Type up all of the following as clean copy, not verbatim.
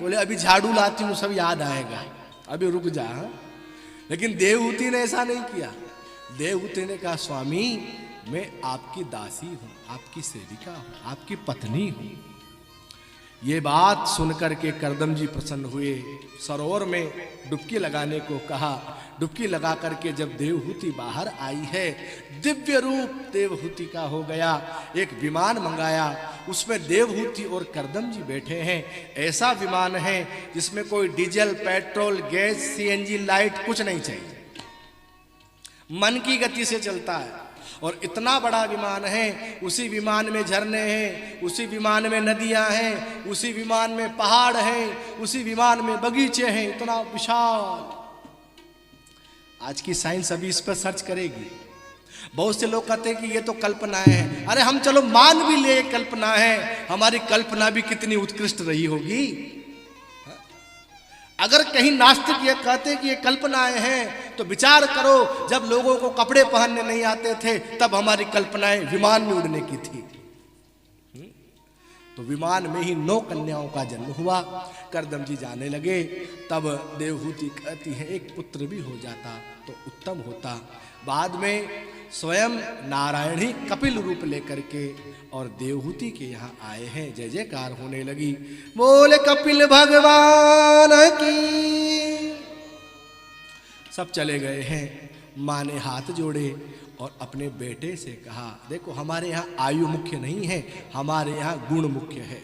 बोले अभी झाड़ू लाती हूँ, सब याद आएगा, अभी रुक जा। लेकिन देवहूति ने ऐसा नहीं किया। देवहूति ने कहा स्वामी मैं आपकी दासी हूं, आपकी सेविका हूं, आपकी पत्नी हूं। ये बात सुनकर के करदम जी प्रसन्न हुए, सरोवर में डुबकी लगाने को कहा। डुबकी लगा करके जब देवहूति बाहर आई है, दिव्य रूप देवहूति का हो गया। एक विमान मंगाया, उसमें देवहूति और करदम जी बैठे हैं। ऐसा विमान है जिसमें कोई diesel, petrol, gas, CNG, light कुछ नहीं चाहिए, मन की गति से चलता है। और इतना बड़ा विमान है, उसी विमान में झरने हैं, उसी विमान में नदियां हैं, उसी विमान में पहाड़ हैं, उसी विमान में बगीचे हैं, इतना विशाल। आज की साइंस अभी इस पर सर्च करेगी। बहुत से लोग कहते हैं कि ये तो कल्पनाएं हैं। अरे हम चलो मान भी ले कल्पना है, हमारी कल्पना भी कितनी उत्कृष्ट रही होगी। अगर कहीं नास्तिक ये कहते कि ये कल्पनाएं हैं, तो विचार करो जब लोगों को कपड़े पहनने नहीं आते थे तब हमारी कल्पनाएं विमान में उड़ने की थी। तो विमान में ही 9 कन्याओं का जन्म हुआ। करदम जी जाने लगे, तब देवहूति कहती है एक पुत्र भी हो जाता तो उत्तम होता। बाद में स्वयं नारायण ही कपिल रूप लेकर के और देवहूति के यहाँ आए हैं। जय जयकार होने लगी, बोले कपिल भगवान की। सब चले गए हैं। माँ ने हाथ जोड़े और अपने बेटे से कहा देखो हमारे यहाँ आयु मुख्य नहीं है, हमारे यहाँ गुण मुख्य है।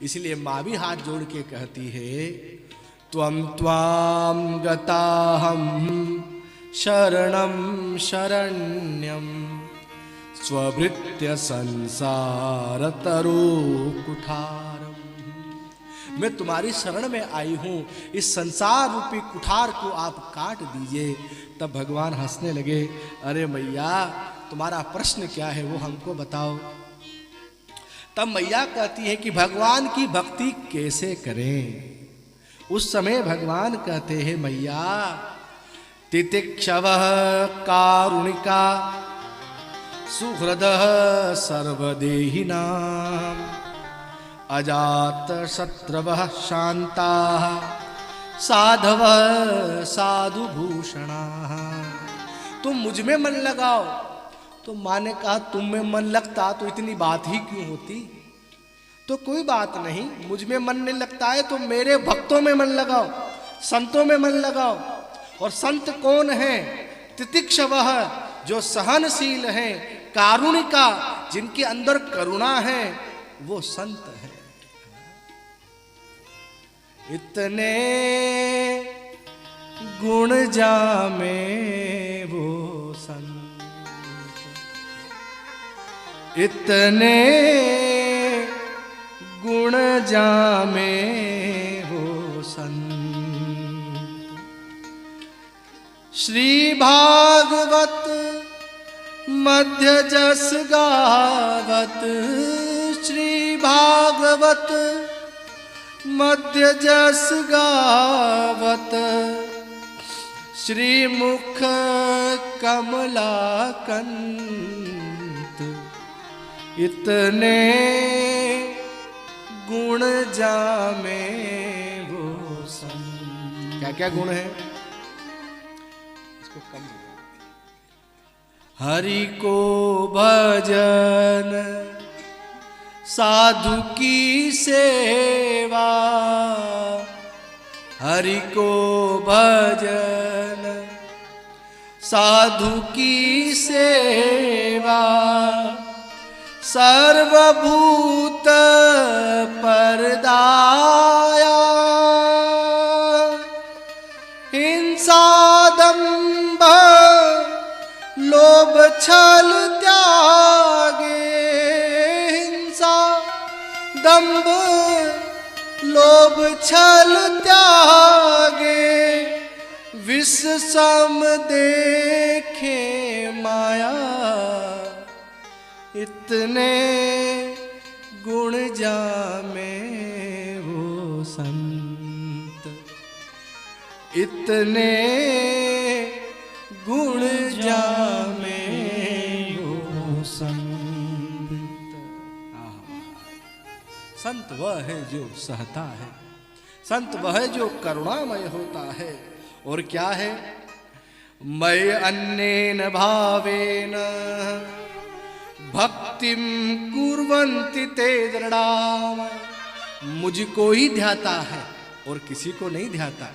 इसलिए माँ भी हाथ जोड़ के कहती है त्वं त्वां गताहं शरणं शरण्यं स्वभृत्य संसार तरो कुठारम। मैं तुम्हारी शरण में आई हूं, इस संसार रूपी कुठार को आप काट दीजिए। तब भगवान हंसने लगे, अरे मैया तुम्हारा प्रश्न क्या है वो हमको बताओ। तब मैया कहती है कि भगवान की भक्ति कैसे करें। उस समय भगवान कहते हैं मैया तितिक्षवः कारुणिका सुहृदः सर्वदेहिनां अजात शत्रवः शान्ताः साधवः साधुभूषणाः। तुम मुझ में मन लगाओ। तो माँ ने कहा तुम में मन लगता तो इतनी बात ही क्यों होती। तो कोई बात नहीं, मुझ में मन नहीं लगता है तो मेरे भक्तों में मन लगाओ, संतों में मन लगाओ। और संत कौन है? तितिक्षवः जो सहनशील हैं, कारुणिका जिनके अंदर करुणा है, वो संत है। इतने गुण जामे वो संत, इतने गुण जामे वो संत। श्री भागवत मध्य जस गावत, श्री भागवत मध्य जस गावत, श्री मुख कमला कंत, इतने गुण जामे वो संत। क्या क्या गुण है? इसको कम हरि को भजन साधु की सेवा, हरि को भजन साधु की सेवा, सर्वभूत परदाया, हिंसा दंभ लोभ छल त्यागे, हिंसा दंभ लोभ छल त्यागे, विष सम देखे माया, इतने गुण जामे वो संत, इतने गुण जामे वो संत। संत वह है जो सहता है, संत वह जो करुणामय होता है। और क्या है? मय अन्येन भावेन भक्तिम कुर्वन्ति ते दृढ़ा। मुझको ही ध्याता है और किसी को नहीं ध्याता।